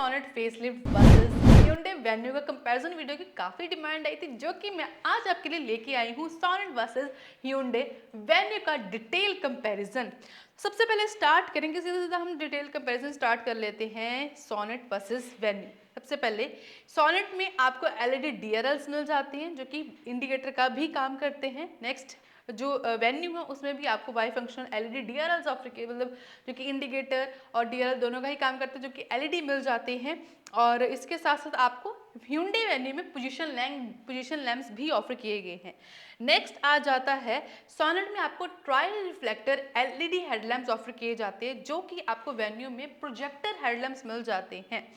Sonnet facelift versus Hyundai Venue का comparison video की काफी डिमांड आई थी, जो कि मैं आज आपके लिए लेके आई हूँ सोनेट वर्सेस Hyundai Venue का डिटेल कंपैरिजन। सबसे पहले स्टार्ट करेंगे, सीधा सीधा हम डिटेल कंपैरिजन स्टार्ट कर लेते हैं सोनेट वर्सेस Venue। सबसे पहले सोनेट में आपको एलईडी डीआरएल्स मिल जाती हैं जो कि इंडिकेटर का भी काम करते हैं। नेक्स्ट जो वेन्यू है उसमें भी आपको by functional LED DRLs offer किए, मतलब जो कि इंडिकेटर और डीआरएल दोनों का ही काम करते हैं, जो कि एलईडी मिल जाते हैं। और इसके साथ साथ आपको Hyundai वेन्यू में पोजीशन लैंप्स भी ऑफर किए गए हैं। नेक्स्ट आ जाता है सोनेट में आपको trial reflector LED headlamps offer किए जाते हैं, जो कि आपको वेन्यू में प्रोजेक्टर हेडलैम्प्स मिल जाते हैं।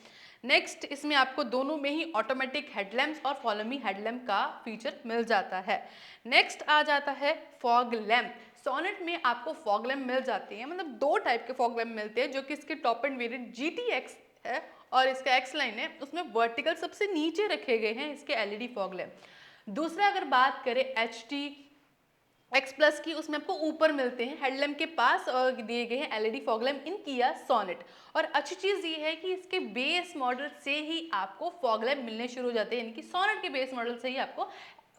नेक्स्ट इसमें आपको दोनों में ही ऑटोमेटिक हेडलैम्प्स और फॉलो मी हेडलैम्प का फीचर मिल जाता है। नेक्स्ट आ जाता है फॉग लैम्प। सोनेट में आपको फॉग लैम्प मिल जाते हैं, मतलब दो टाइप के फॉग लैम्प मिलते हैं, जो कि इसके टॉप एंड वेरिएंट GTX है और इसका एक्स लाइन है, उसमें वर्टिकल सबसे नीचे रखे गए हैं इसके एलईडी फॉग लैम्प। दूसरा अगर बात करें HT X+ की, उसमें आपको ऊपर मिलते हैं हेडलैम्प के पास और दिए गए हैं एलईडी फॉग लैम्प इन किया सोनेट। और अच्छी चीज़ ये है कि इसके बेस मॉडल से ही आपको फॉग लैम्प मिलने शुरू हो जाते हैं, यानी कि सोनेट के बेस मॉडल से ही आपको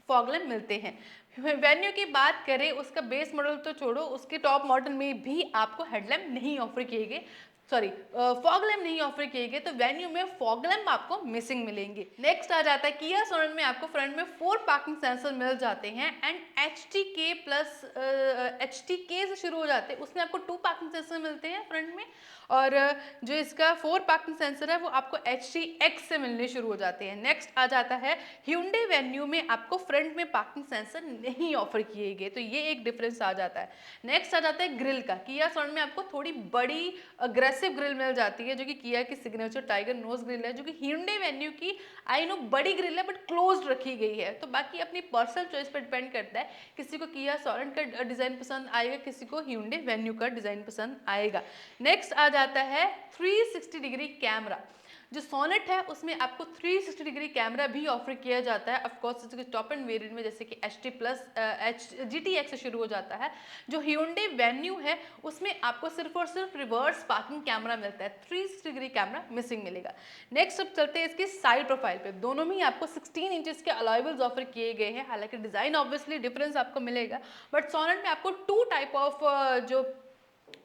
फॉग लैम्प मिलते हैं। वेन्यू की बात करें, उसका बेस मॉडल तो छोड़ो, उसके टॉप मॉडल में भी आपको हेडलैम्प नहीं ऑफर किए गए, सॉरी फॉग लैम्प नहीं ऑफर किए गए, तो वेन्यू में फॉग लैम्प आपको मिसिंग मिलेंगे। नेक्स्ट आ जाता है किया सोनेट में आपको फ्रंट में 4 पार्किंग सेंसर मिल जाते हैं एंड HTK से शुरू हो जाते हैं, उसमें आपको 2 पार्किंग सेंसर मिलते हैं फ्रंट में। और जो इसका 4 पार्किंग सेंसर है वो आपको HTX से मिलने शुरू हो जाते हैं। नेक्स्ट आ जाता है Hyundai वेन्यू में आपको फ्रंट में पार्किंग सेंसर नहीं ऑफर किए गए, तो ये एक डिफरेंस आ जाता है। नेक्स्ट आ जाता है ग्रिल का। किया सोनेट में आपको थोड़ी बड़ी अग्रेसिव ग्रिल मिल जाती है, जो कि किया की सिग्नेचर टाइगर नोज ग्रिल है, जो कि Hyundai वेन्यू की आई नो बड़ी ग्रिल है बट क्लोज्ड रखी गई है। तो बाकी अपनी पर्सनल चॉइस पर डिपेंड करता है, किसी को किया सोनेट का डिजाइन पसंद आएगा, किसी को Hyundai वेन्यू का डिजाइन पसंद आएगा। नेक्स्ट आ जाता है 360 डिग्री कैमरा। जो सोनेट है उसमें आपको 360 डिग्री कैमरा भी ऑफर किया जाता है, ऑफकोर्स इसके टॉप एंड वेरिएंट में, जैसे कि GTX से शुरू हो जाता है। जो Hyundai वेन्यू है उसमें आपको सिर्फ और सिर्फ रिवर्स पार्किंग कैमरा मिलता है, 360 डिग्री कैमरा मिसिंग मिलेगा। नेक्स्ट अब चलते हैं इसकी साइड प्रोफाइल पे। दोनों में ही आपको 16 इंचेस के अलॉय व्हील्स ऑफर किए गए हैं, हालांकि डिजाइन ऑब्वियसली डिफरेंस आपको मिलेगा, बट सोनेट में आपको 2 टाइप ऑफ जो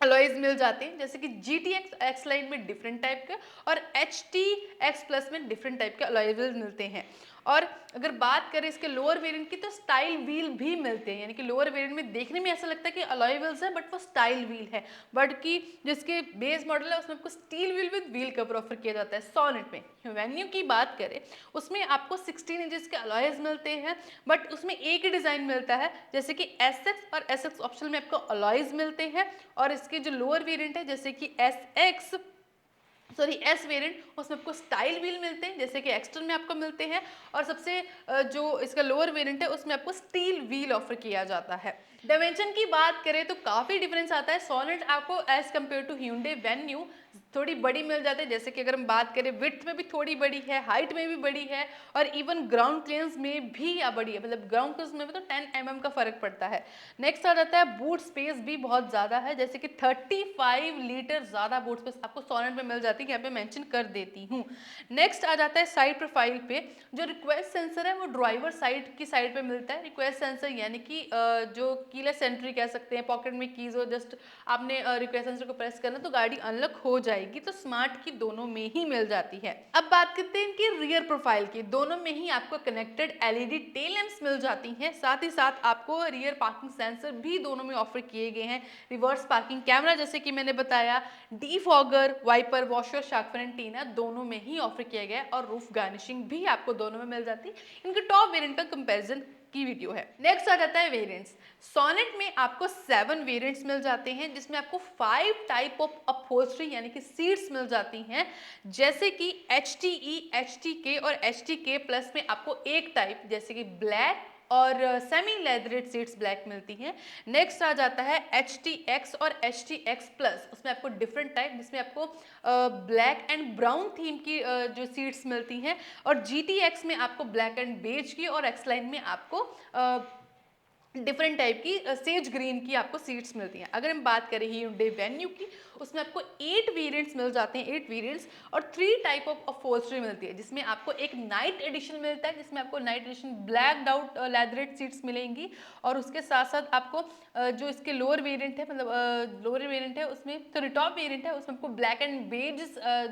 अलॉयज मिल जाते हैं, जैसे कि GTX X लाइन में डिफरेंट टाइप के और HTX+ में डिफरेंट टाइप के अलॉय व्हील्स मिलते हैं। और अगर बात करें इसके लोअर वेरिएंट की, तो स्टाइल व्हील भी मिलते हैं, यानी कि लोअर वेरिएंट में देखने में ऐसा लगता है कि अलॉय व्हील्स है बट वो स्टाइल व्हील है, बट कि जिसके बेस मॉडल है उसमें आपको steel wheel with wheel cover offer किया जाता है। सोनेट में वेन्यू की बात करें, उसमें आपको 16 इंचेस के अलॉयज मिलते हैं, बट उसमें एक ही डिजाइन मिलता है, जैसे कि SX और SX ऑप्शनल में आपको अलॉयज मिलते हैं। और इसके जो लोअर वेरिएंट है, जैसे कि S वेरिएंट, उसमें आपको स्टाइल व्हील मिलते हैं, जैसे कि एक्सटर्न में आपको मिलते हैं। और सबसे जो इसका लोअर वेरिएंट है उसमें आपको स्टील व्हील ऑफर किया जाता है। डायमेंशन की बात करें तो काफ़ी डिफरेंस आता है। सोनेट आपको as compare to Hyundai Venue थोड़ी बड़ी मिल जाती है, जैसे कि अगर हम बात करें विड्थ में भी थोड़ी बड़ी है, हाइट में भी बड़ी है, और इवन ग्राउंड क्लियरेंस में भी बड़ी है, मतलब ग्राउंड क्लियरेंस में भी तो 10 mm का फर्क पड़ता है। नेक्स्ट आ जाता है बूट स्पेस भी बहुत ज़्यादा है, जैसे कि 35 लीटर ज़्यादा बूट स्पेस आपको सोनेट में मिल जाती है, यहाँ पे मेंशन कर देती हूँ। नेक्स्ट आ जाता है साइड प्रोफाइल पे। जो रिक्वेस्ट सेंसर है वो ड्राइवर साइड की साइड पे मिलता है। रिक्वेस्ट सेंसर यानी कि जो कीलेस एंट्री कह सकते हैं, पॉकेट में कीज हो, जस्ट आपने रिक्वेस्ट सेंसर को प्रेस करना तो गाड़ी अनलॉक हो जाएगी, तो स्मार्ट की दोनों में ही मिल जाती है। अब बात करते हैं इनकी रियर प्रोफाइल की। दोनों में ही आपको कनेक्टेड एलईडी टेल लैंप्स मिल जाती हैं, साथ ही साथ आपको रियर पार्किंग सेंसर भी दोनों में ऑफर किए गए हैं, रिवर्स पार्किंग कैमरा जैसे कि मैंने बताया, defogger, wiper, washer, shark fin antenna दोनों में ही ऑफर किया गया है, और रूफ गार्निशिंग भी आपको दोनों में मिल जाती है। इनके टॉप वेरिएंट का कंपैरिजन की वीडियो है। नेक्स्ट आ जाता है वेरिएंट्स। सोनेट में आपको 7 वेरिएंट्स मिल जाते हैं, जिसमें आपको 5 टाइप ऑफ अपहोल्स्ट्री यानी कि सीट्स मिल जाती हैं, जैसे कि HTE, HTK और HTK+ में आपको एक टाइप, जैसे कि ब्लैक और सेमी लेदरेड सीट्स ब्लैक मिलती हैं। नेक्स्ट आ जाता है HTX और HTX+, उसमें आपको डिफरेंट टाइप, जिसमें आपको ब्लैक एंड ब्राउन थीम की जो सीट्स मिलती हैं, और GTX में आपको ब्लैक एंड बेज की, और X लाइन में आपको डिफरेंट टाइप की सेज ग्रीन की आपको सीट्स मिलती हैं। अगर हम बात करें Hyundai वेन्यू की, उसमें आपको 8 वेरिएंट्स मिल जाते हैं, 8 वेरिएंट्स, और 3 टाइप ऑफ अपहोल्स्ट्री मिलती है, जिसमें आपको एक नाइट एडिशन मिलता है, जिसमें आपको night addition blacked out leatherette seats मिलेंगी, और उसके साथ साथ आपको जो इसके लोअर वेरिएंट है, मतलब लोअर वेरिएंट है उसमें, तो टॉप वेरिएंट है उसमें आपको ब्लैक एंड बेज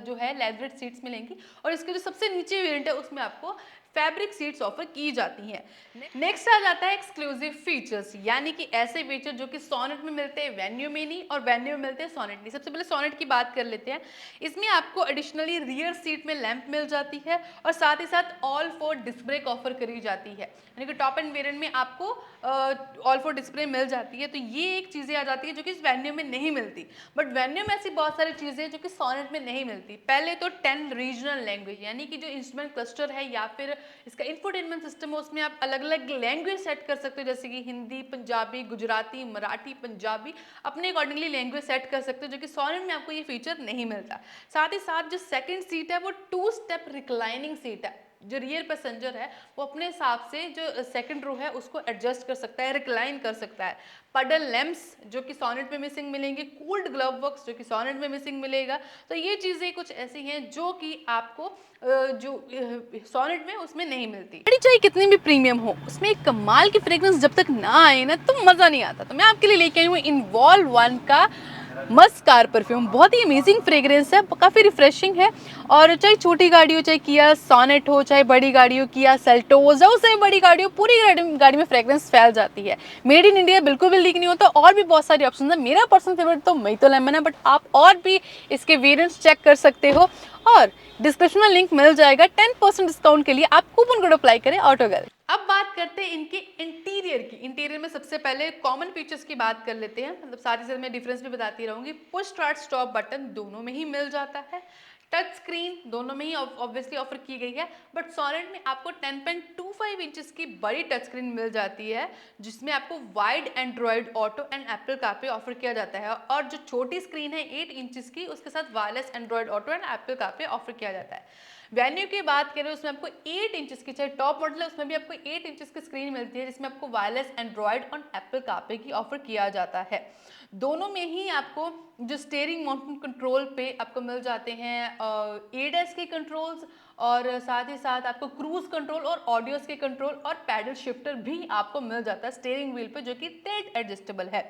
जो है लेदरेट सीट्स मिलेंगी, और इसके जो सबसे नीचे वेरिएंट है उसमें आपको फैब्रिक सीट्स ऑफर की जाती हैं। नेक्स्ट आ जाता है एक्सक्लूसिव फीचर्स, यानी कि ऐसे फीचर जो कि सोनेट में मिलते हैं वेन्यू में नहीं, और वेन्यू में मिलते हैं सोनेट नहीं। सबसे पहले सोनेट की बात कर लेते हैं। इसमें आपको एडिशनली रियर सीट में लैंप मिल जाती है, और साथ ही साथ all four disc brake offer करी जाती है, यानी कि टॉप एंड वेरिएंट में आपको ऑल फोर डिस्प्ले मिल जाती है। तो ये एक चीज़ें आ जाती है जो कि इस वेन्यू में नहीं मिलती, बट वेन्यू में ऐसी बहुत सारी चीज़ें जो कि सोनेट में नहीं मिलती। पहले तो 10 रीजनल लैंग्वेज, यानी कि जो इंस्ट्रूमेंट क्लस्टर है या फिर इसका इंफोटेनमेंट सिस्टम है, उसमें आप अलग अलग लैंग्वेज सेट कर सकते हो, जैसे कि हिंदी, पंजाबी, गुजराती, मराठी, पंजाबी, अपने अकॉर्डिंगली लैंग्वेज सेट कर सकते हो, जो कि सोनेट में आपको ये फीचर नहीं मिलता। साथ ही साथ जो सेकंड सीट है वो 2 स्टेप रिक्लाइनिंग सीट है। जो रियर पैसेंजर है वो अपने हिसाब से जो सेकंड रो है उसको एडजस्ट कर सकता है, रिक्लाइन कर सकता है। पडल लैंप्स जो कि सोनेट में मिसिंग मिलेंगे, कूल्ड ग्लव वर्क्स जो कि सोनेट में मिसिंग मिलेगा। तो ये चीज़ें कुछ ऐसी हैं जो कि आपको जो सोनेट में उसमें नहीं मिलती। गाड़ी चाहे कितनी भी प्रीमियम हो, उसमें एक कमाल की फ्रेग्रेंस जब तक ना आए ना तो मज़ा नहीं आता। तो मैं आपके लिए लेके आई हूँ इन्वॉल्व 1 का मस्त कार परफ्यूम। बहुत ही अमेजिंग फ्रेग्रेंस है, काफ़ी रिफ्रेशिंग है, और चाहे छोटी गाड़ी हो, चाहे किया सोनेट हो, चाहे बड़ी गाड़ी हो किया सेल्टोस, उससे बड़ी गाड़ी हो, पूरी गाड़ी में फ्रेग्रेंस फैल जाती है। मेड इन इंडिया बिल्कुल भी लीक नहीं होता, और भी बहुत सारे ऑप्शन है। मेरा पर्सनल फेवरेट तो मैतो लेमन है, बट आप और भी इसके वेरिएंट्स चेक कर सकते हो, और डिस्क्रिप्शन में लिंक मिल जाएगा। 10% डिस्काउंट के लिए आप कूपन कोड अप्लाई करें ऑटोगर्ल। अब बात करते हैं इनके इंटीरियर की। इंटीरियर में सबसे पहले कॉमन फीचर्स की बात कर लेते हैं, मतलब साथ ही साथ मैं डिफरेंस भी बताती रहूंगी। पुश स्टार्ट स्टॉप बटन दोनों में ही मिल जाता है, टच स्क्रीन दोनों में ही ऑब्वियसली ऑफर की गई है, बट सोनेट में आपको 10.25 इंचेस की बड़ी टच स्क्रीन मिल जाती है, जिसमें आपको wide Android auto and Apple CarPlay offer किया जाता है, और जो छोटी स्क्रीन है 8 इंचेस की, उसके साथ wireless Android auto and Apple CarPlay offer किया जाता है। वेन्यू की बात करें उसमें आपको 8 इंचेस की, चाहे टॉप मॉडल है उसमें भी आपको 8 इंचेस की स्क्रीन मिलती है, जिसमें आपको वायरलेस एंड्रॉयड और एप्पल कारप्ले की ऑफर किया जाता है। दोनों में ही आपको जो स्टीयरिंग माउंटेन कंट्रोल पे आपको मिल जाते हैं एडस के कंट्रोल्स, और साथ ही साथ आपको क्रूज कंट्रोल और ऑडियोस के कंट्रोल, और पैडल शिफ्टर भी आपको मिल जाता है स्टीयरिंग व्हील पे, जो कि टेट एडजस्टेबल है।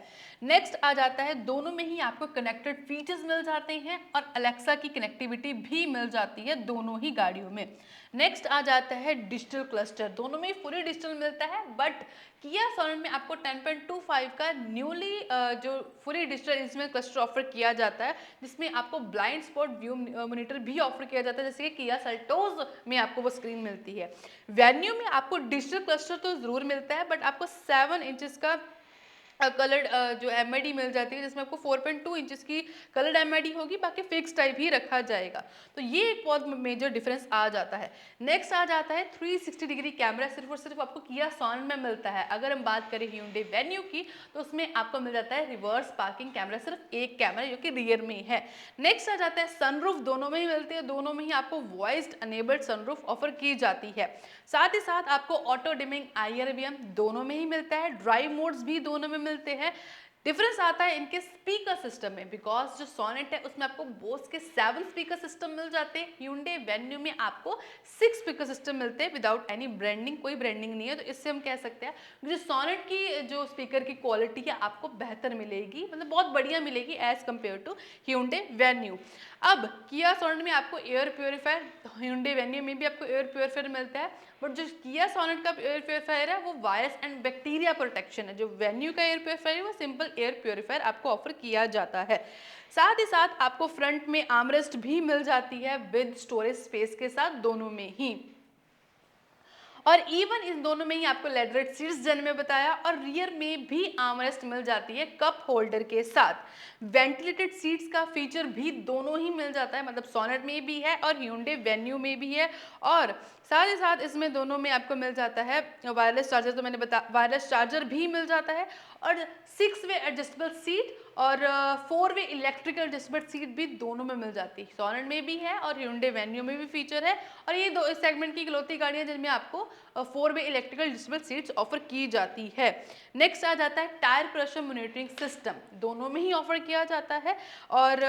नेक्स्ट आ जाता है दोनों में ही आपको कनेक्टेड फीचर्स मिल जाते हैं, और अलेक्सा की कनेक्टिविटी भी मिल जाती है दोनों ही गाड़ियों में। नेक्स्ट आ जाता है डिजिटल क्लस्टर, दोनों में ही फुली डिजिटल मिलता है, बट किया सोनेट में आपको 10.25 का न्यूली जो fully digital instrument cluster offer किया जाता है, जिसमें आपको ब्लाइंड स्पॉट व्यू मॉनिटर भी ऑफर किया जाता है, जैसे कि किया सेल्टोस में आपको वो स्क्रीन मिलती है। वेन्यू में आपको डिजिटल क्लस्टर तो जरूर मिलता है, बट आपको 7 इंचेस का कलर्ड जो एमआईडी मिल जाती है, जिसमें आपको 4.2 इंचेस की कलर्ड एमआईडी होगी, बाकी फिक्स टाइप ही रखा जाएगा। तो ये एक बहुत मेजर डिफरेंस आ जाता है। नेक्स्ट आ जाता है 360 डिग्री कैमरा, सिर्फ और सिर्फ आपको किया सोनेट में मिलता है। अगर हम बात करें Hyundai वेन्यू की, तो उसमें आपको मिल जाता है रिवर्स पार्किंग कैमरा, सिर्फ एक कैमरा जो कि रियर में है। नेक्स्ट आ जाता है सनरूफ, दोनों में ही मिलती है, दोनों में ही आपको वॉइस्ड अनेबल्ड सनरूफ ऑफर की जाती है। साथ ही साथ आपको ऑटो डिमिंग IRVM दोनों में ही मिलता है, ड्राइव मोड्स भी दोनों में मिलते हैं। डिफरेंस आता है इनके स्पीकर सिस्टम में, बिकॉज जो सोनेट है उसमें आपको बोस के 7 स्पीकर सिस्टम मिल जाते हैं, Hyundai वेन्यू में आपको 6 स्पीकर सिस्टम मिलते हैं विदाउट एनी ब्रांडिंग, कोई ब्रांडिंग नहीं है। तो इससे हम कह सकते हैं जो सोनेट की जो स्पीकर की क्वालिटी है आपको बेहतर मिलेगी, मतलब बहुत बढ़िया मिलेगी as compare to Hyundai Venue. अब किया सोनेट में आपको एयर प्योरीफायर, Hyundai वेन्यू में भी आपको एयर प्योरीफायर मिलता है, बट जो किया सोनेट का एयर प्योरीफायर है वो वायरस एंड बैक्टीरिया प्रोटेक्शन है। जो वेन्यू का एयर प्योरीफायर है वो सिंपल एयर प्योरीफायर आपको ऑफर किया जाता है। साथ ही साथ आपको फ्रंट में आर्मरेस्ट भी मिल जाती है विद स्टोरेज स्पेस के साथ, दोनों में ही। और इवन इन दोनों में ही आपको लेदरेट सीट्स जन में बताया, और रियर में भी आर्मरेस्ट मिल जाती है कप होल्डर के साथ। वेंटिलेटेड सीट्स का फीचर भी दोनों ही मिल जाता है, मतलब सोनेट में भी है और Hyundai वेन्यू में भी है। और साथ ही साथ इसमें दोनों में आपको मिल जाता है वायरलेस चार्जर, तो मैंने वायरलेस चार्जर भी मिल जाता है, और 6 वे एडजस्टेबल सीट, और 4 वे इलेक्ट्रिकल एडजस्टमेंट सीट भी दोनों में मिल जाती है, सोनेट में भी है और Hyundai Venue में भी फीचर है। और ये दो इस सेगमेंट की इकलौती गाड़ियां जिनमें आपको 4 वे इलेक्ट्रिकल एडजस्टमेंट सीट्स ऑफर की जाती है। नेक्स्ट आ जाता है टायर प्रेशर मॉनिटरिंग सिस्टम, दोनों में ही ऑफर किया जाता है। और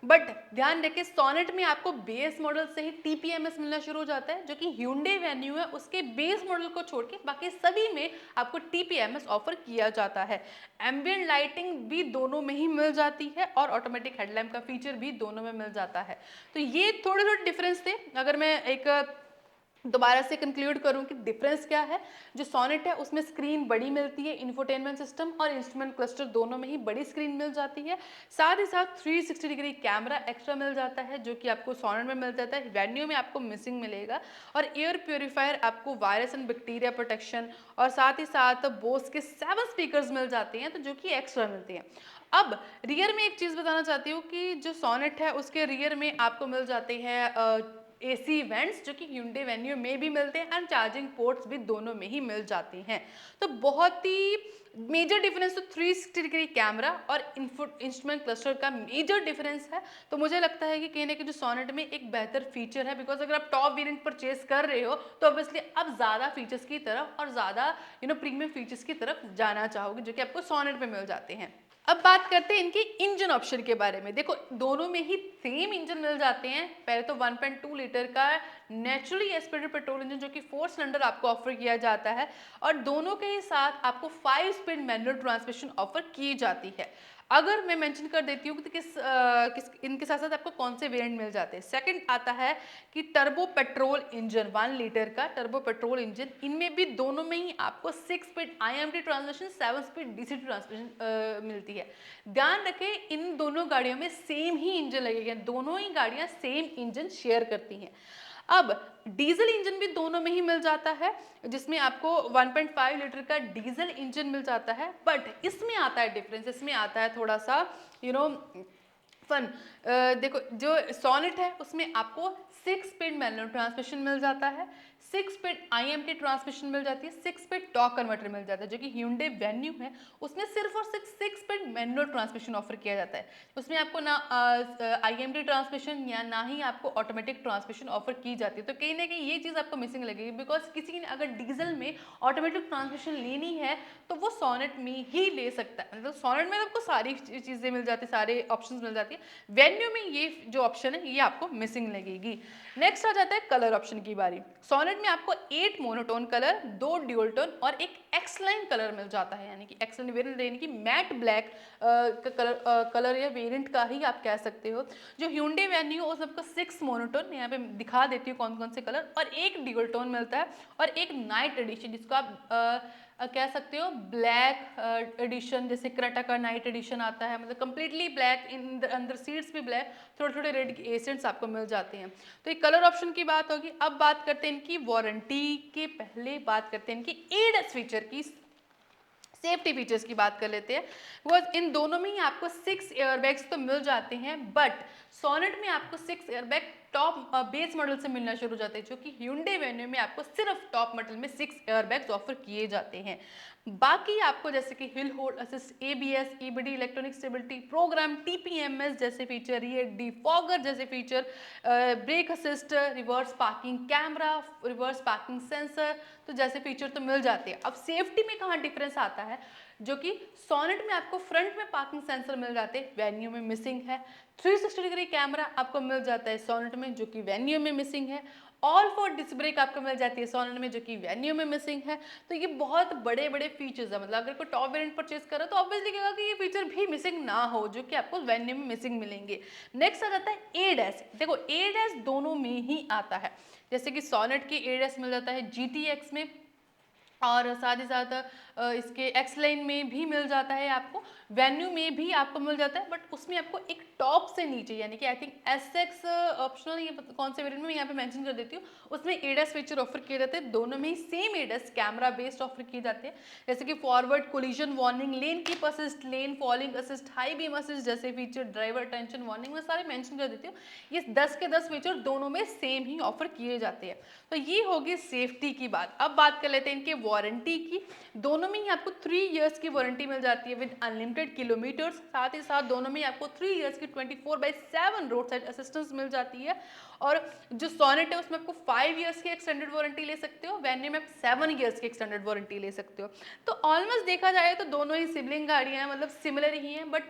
बट ध्यान रखें, सोनेट में आपको बेस मॉडल से ही TPMS मिलना शुरू हो जाता है, जो कि Hyundai Venue है उसके बेस मॉडल को छोड़ के बाकी सभी में आपको TPMS ऑफर किया जाता है। एम्बिएंट लाइटिंग भी दोनों में ही मिल जाती है और ऑटोमेटिक हेडलैम्प का फीचर भी दोनों में मिल जाता है। तो ये थोड़े थोड़े डिफरेंस थे। अगर मैं एक दोबारा से कंक्लूड करूं कि डिफरेंस क्या है, जो सोनेट है उसमें स्क्रीन बड़ी मिलती है, इंफोटेनमेंट सिस्टम और इंस्ट्रूमेंट क्लस्टर दोनों में ही बड़ी स्क्रीन मिल जाती है। साथ ही साथ 360 डिग्री कैमरा एक्स्ट्रा मिल जाता है, जो कि आपको सोनेट में मिल जाता है, वेन्यू में आपको मिसिंग मिलेगा। और एयर प्योरीफायर आपको वायरस एंड बैक्टीरिया प्रोटेक्शन और साथ ही साथ बोस के 7 स्पीकर्स मिल जाते हैं, तो जो कि एक्स्ट्रा मिलते हैं। अब रियर में एक चीज़ बताना चाहती हूँ कि जो सोनेट है उसके रियर में आपको मिल जाते हैं AC वेंट्स, जो कि Hyundai Venue में भी मिलते हैं एंड चार्जिंग पोर्ट्स भी दोनों में ही मिल जाते हैं। तो बहुत ही मेजर डिफरेंस तो 360 डिग्री कैमरा और इंस्ट्रूमेंट क्लस्टर का मेजर डिफरेंस है। तो मुझे लगता है कि कहीं ना कहीं जो सोनेट में एक बेहतर फीचर है, बिकॉज अगर आप टॉप वेरिएंट परचेज कर रहे हो तो ऑब्वियसली अब ज़्यादा फीचर्स की तरफ और ज़्यादा प्रीमियम फीचर्स की तरफ जाना चाहोगे, जो कि आपको सोनेट में मिल जाते हैं। अब बात करते हैं इनकी इंजन ऑप्शन के बारे में। देखो, दोनों में ही सेम इंजन मिल जाते हैं। पहले तो 1.2 लीटर का नेचुरली एस्पिरेटेड पेट्रोल इंजन, जो कि 4 सिलेंडर आपको ऑफर किया जाता है, और दोनों के ही साथ आपको 5 स्पीड मैनुअल ट्रांसमिशन ऑफर की जाती है। अगर मैं मेंशन कर देती हूँ कि किस इनके साथ साथ आपको कौन से वेरिएंट मिल जाते हैं। सेकंड आता है कि टर्बो पेट्रोल इंजन, 1 लीटर का टर्बो पेट्रोल इंजन। इनमें भी दोनों में ही आपको 6 speed IMT transmission, 7 speed DCT transmission मिलती है। ध्यान रखें, इन दोनों गाड़ियों में सेम ही इंजन लगेगा, दोनों ही गाड़ियां सेम इंजन शेयर करती हैं। अब डीजल इंजन भी दोनों में ही मिल जाता है, जिसमें आपको 1.5 लीटर का डीजल इंजन मिल जाता है। बट इसमें आता है डिफरेंस, इसमें आता है थोड़ा सा फन। देखो, जो सोनेट है उसमें आपको 6 स्पीड मैनुअल ट्रांसमिशन मिल जाता है, 6 स्पीड IMT ट्रांसमिशन मिल जाती है, 6 स्पीड टॉर्क कन्वर्टर मिल जाता है। जो कि Hyundai Venue है उसमें सिर्फ और सिर्फ 6 स्पीड मैनुअल ट्रांसमिशन ऑफर किया जाता है। उसमें आपको ना IMT ट्रांसमिशन या ना ही आपको ऑटोमेटिक ट्रांसमिशन ऑफर की जाती है। तो कहीं ना कहीं ये चीज़ आपको मिसिंग लगेगी, बिकॉज किसी ने अगर डीजल में ऑटोमेटिक ट्रांसमिशन लेनी है तो वो सोनेट में ही ले सकता है। मतलब सोनेट में आपको सारी चीज़ें मिल जाती है, सारे ऑप्शन मिल जाती है। वेन्यू में ये जो ऑप्शन है ये आपको मिसिंग लगेगी। नेक्स्ट आ जाता है कलर ऑप्शन की बारी। सोनेट में आपको 8 मोनोटोन कलर, 2 ड्यूल टोन और एक एक्सलाइन कलर मिल जाता है, यानी कि एक्सलाइन वेरिएंट यानी कि मैट ब्लैक कलर या वेरिएंट का ही आप कह सकते हो। जो Hyundai Venue उस आपको 6 मोनोटोन, यहाँ पे दिखा देती हूँ कौन कौन से कलर, और एक ड्यूल टोन मिलता है और एक नाइट एडिशन, जिसको आप कह सकते हो ब्लैक एडिशन, जैसे क्रेटा का नाइट एडिशन आता है, मतलब कंप्लीटली ब्लैक, अंदर सीट्स भी ब्लैक, थोड़े थोड़े रेड एसेंट्स आपको मिल जाते हैं। तो ये कलर ऑप्शन की बात होगी। अब बात करते हैं इनकी वारंटी के पहले बात करते हैं इनकी ADAS फीचर की, सेफ्टी फीचर्स की बात कर लेते हैं। वो इन दोनों में ही आपको 6 एयरबैग्स तो मिल जाते हैं, बट सोनेट में आपको 6 एयरबैग टॉप बेस मॉडल से मिलना शुरू हो जाते हैं, जो कि Hyundai Venue में आपको सिर्फ टॉप मॉडल में 6 एयरबैग्स ऑफर किए जाते हैं। बाकी आपको जैसे कि hill hold assist, ABS, EBD, electronic stability program, TPMS जैसे फीचर, रियर डिफॉगर जैसे feature, brake assist, reverse parking camera, reverse parking sensor, तो जैसे फीचर तो मिल जाते हैं। अब सेफ्टी में कहाँ डिफरेंस आता है, जो कि सोनेट में आपको फ्रंट में पार्किंग सेंसर मिल जाते हैं, वेन्यू में मिसिंग है। 360 डिग्री कैमरा आपको मिल जाता है सोनेट में, जो कि वेन्यू में मिसिंग है। ऑल फोर डिस्क ब्रेक आपको मिल जाती है सोनेट में, जो कि वेन्यू में मिसिंग है। तो ये बहुत बड़े बड़े फीचर्स है, मतलब अगर कोई टॉप वेरिएंट परचेज करो तो ऑब्वियसली कहेगा कि ये फीचर भी मिसिंग ना हो, जो कि आपको वेन्यू में मिसिंग मिलेंगे। नेक्स्ट आ जाता है ADAS। देखो, ADAS दोनों में ही आता है, जैसे कि सोनेट की ADAS मिल जाता है GTX में, और साथ ही साथ इसके एक्सलाइन में भी मिल जाता है, आपको वेन्यू में भी आपको मिल जाता है, बट उसमें आपको एक टॉप से नीचे, यानी कि आई थिंक SX ऑप्शनल, ये कौन से वेरिएंट में यहाँ पे मेंशन कर देती हूँ, उसमें ADAS फीचर ऑफर किए जाते हैं। दोनों में ही same ADAS camera based offer किए जाते हैं, जैसे कि forward collision warning, lane keep assist, lane falling assist, high beam assist जैसे फीचर, ड्राइवर टेंशन वार्निंग, मैं सारे मेंशन कर देती हूँ। ये 10 के 10 फीचर दोनों में सेम ही ऑफर किए जाते हैं। तो ये होगी सेफ्टी की बात। अब बात कर लेते हैं इनके वारंटी की। दोनों में ही आपको 3 इयर्स की वारंटी मिल जाती है विद अनलिमिटेड किलोमीटर्स। साथ ही साथ दोनों में ही आपको 3 इयर्स की 24/7 रोड साइड असिस्टेंस मिल जाती है। और जो सोनेट है उसमें आपको 5 इयर्स की एक्सटेंडेड वारंटी ले सकते हो, वेन्यू में आप 7 इयर्स की एक्सटेंडेड वारंटी ले सकते हो। तो ऑलमोस्ट देखा जाए तो दोनों ही सिबलिंग गाड़ियां हैं, मतलब सिमिलर ही हैं, बट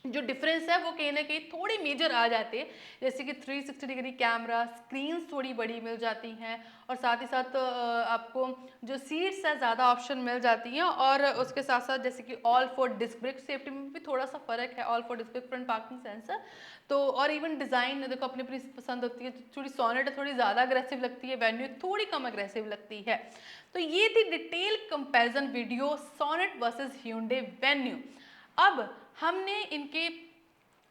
जो डिफरेंस है वो कहीं ना कहीं थोड़ी मेजर आ जाते हैं, जैसे कि 360 डिग्री कैमरा, स्क्रीन्स थोड़ी बड़ी मिल जाती हैं, और साथ ही साथ आपको जो सीट्स है ज़्यादा ऑप्शन मिल जाती हैं, और उसके साथ साथ जैसे कि all four disc brake safety में भी थोड़ा सा फ़र्क है, all four disc brake front parking sensor. तो और इवन डिज़ाइन देखो अपनी अपनी पसंद होती है, थोड़ी सोनेट थोड़ी ज़्यादा अग्रेसिव लगती है, वेन्यू थोड़ी कम अग्रेसिव लगती है। तो ये थी detail comparison video Sonet versus Hyundai Venue. अब हमने इनके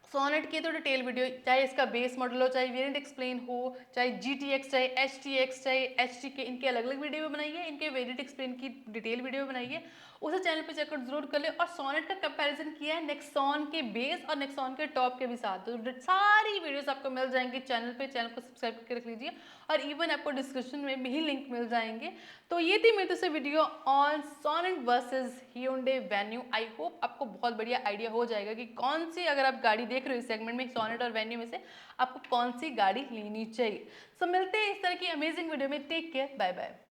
सोनेट की तो डिटेल वीडियो, चाहे इसका बेस मॉडल हो, चाहे वेरिएंट एक्सप्लेन हो, चाहे GTX, चाहे HTX, चाहे HTK, इनके अलग अलग वीडियो बनाई है, इनके वेरिएंट एक्सप्लेन की डिटेल वीडियो बनाई है, उसे चैनल पे चेकआउट जरूर कर ले। और सोनेट का कंपैरिजन किया है नेक्सॉन के बेस और नेक्सॉन के टॉप के भी साथ, तो सारी वीडियोस आपको मिल जाएंगी चैनल पे, चैनल को सब्सक्राइब करके रख लीजिए, और इवन आपको डिस्क्रिप्शन में भी लिंक मिल जाएंगे। तो ये थी मेरे से video on Sonet versus Hyundai Venue. I hope आपको बहुत बढ़िया आइडिया हो जाएगा कि कौन सी, अगर आप गाड़ी देख रहे हो इस सेगमेंट में सोनेट और वेन्यू में से, आपको कौन सी गाड़ी लेनी चाहिए। सो मिलते हैं इस तरह की अमेजिंग वीडियो में। Take care, bye bye.